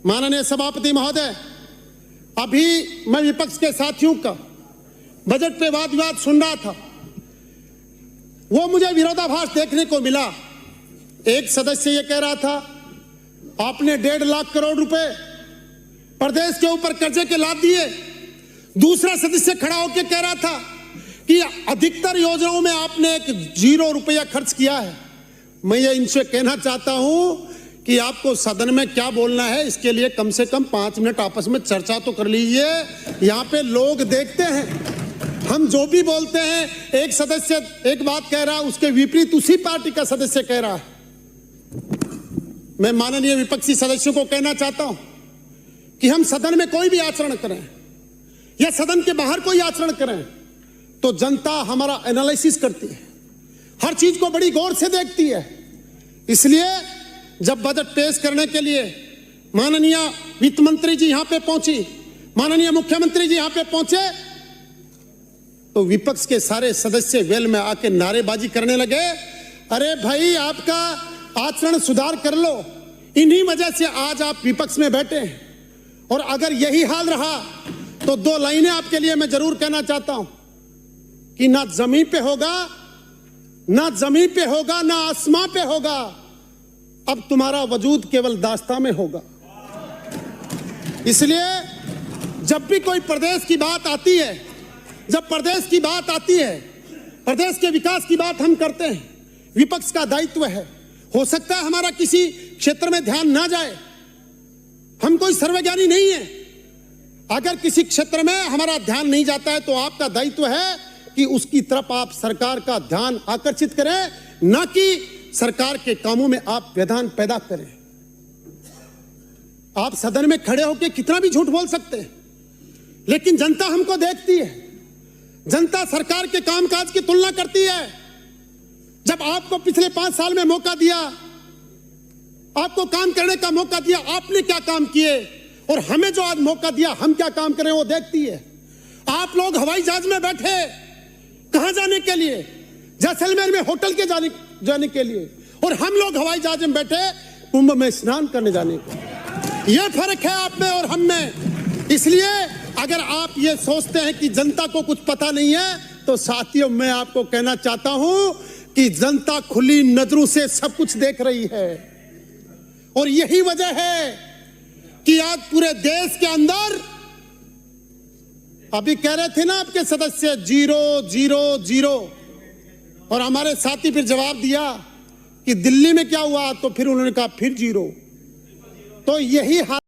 माननीय सभापति महोदय, अभी मैं विपक्ष के साथियों का बजट पे वाद विवाद सुन रहा था। वो मुझे विरोधाभास देखने को मिला। एक सदस्य ये कह रहा था आपने 1.5 लाख करोड़ रुपए प्रदेश के ऊपर कर्जे के लाद दिए। दूसरा सदस्य खड़ा होकर कह रहा था कि अधिकतर योजनाओं में आपने 0 रुपया खर्च किया है। मैं ये इनसे कहना चाहता हूं कि आपको सदन में क्या बोलना है इसके लिए कम से कम 5 मिनट आपस में चर्चा तो कर लीजिए। यहाँ पे लोग देखते हैं, हम जो भी बोलते हैं, एक सदस्य एक बात कह रहा है, उसके विपरीत उसी पार्टी का सदस्य कह रहा है। मैं माननीय विपक्षी सदस्यों को कहना चाहता हूं कि हम सदन में कोई भी आचरण करें या सदन के बाहर कोई आचरण करें तो जनता हमारा एनालिसिस करती है, हर चीज को बड़ी गौर से देखती है। इसलिए जब बजट पेश करने के लिए माननीय वित्त मंत्री जी यहां पे पहुंची, माननीय मुख्यमंत्री जी यहां पे पहुंचे, तो विपक्ष के सारे सदस्य वेल में आके नारेबाजी करने लगे, अरे भाई आपका आचरण सुधार कर लो। इन्हीं वजह से आज आप विपक्ष में बैठे हैं। और अगर यही हाल रहा तो 2 लाइनें आपके लिए मैं जरूर कहना चाहता हूं कि ना जमीन पे होगा, ना जमीन पे होगा, ना आसमां पे होगा, अब तुम्हारा वजूद केवल दास्तां में होगा। इसलिए जब भी कोई प्रदेश की बात आती है, जब प्रदेश की बात आती है, प्रदेश के विकास की बात हम करते हैं, विपक्ष का दायित्व है। हो सकता है हमारा किसी क्षेत्र में ध्यान ना जाए, हम कोई सर्वज्ञानी नहीं है। अगर किसी क्षेत्र में हमारा ध्यान नहीं जाता है तो आपका दायित्व है कि उसकी तरफ आप सरकार का ध्यान आकर्षित करें, ना कि सरकार के कामों में आप व्यवधान पैदा करें। आप सदन में खड़े होकर कितना भी झूठ बोल सकते हैं, लेकिन जनता हमको देखती है, जनता सरकार के कामकाज की तुलना करती है। जब आपको पिछले 5 साल में मौका दिया, आपको काम करने का मौका दिया, आपने क्या काम किए, और हमें जो आज मौका दिया हम क्या काम करें वो देखती है। आप लोग हवाई जहाज में बैठे कहां जाने के लिए? जैसलमेर में होटल के जाने के लिए, और हम लोग हवाई जहाज में बैठे कुंभ में स्नान करने जाने को। यह फर्क है आप में और हम में। इसलिए अगर आप ये सोचते हैं कि जनता को कुछ पता नहीं है तो साथियों मैं आपको कहना चाहता हूं कि जनता खुली नजरों से सब कुछ देख रही है। और यही वजह है कि आज पूरे देश के अंदर, अभी कह रहे थे ना आपके सदस्य 0 0 0, और हमारे साथी फिर जवाब दिया कि दिल्ली में क्या हुआ, तो फिर उन्होंने कहा फिर 0। तो यही हाल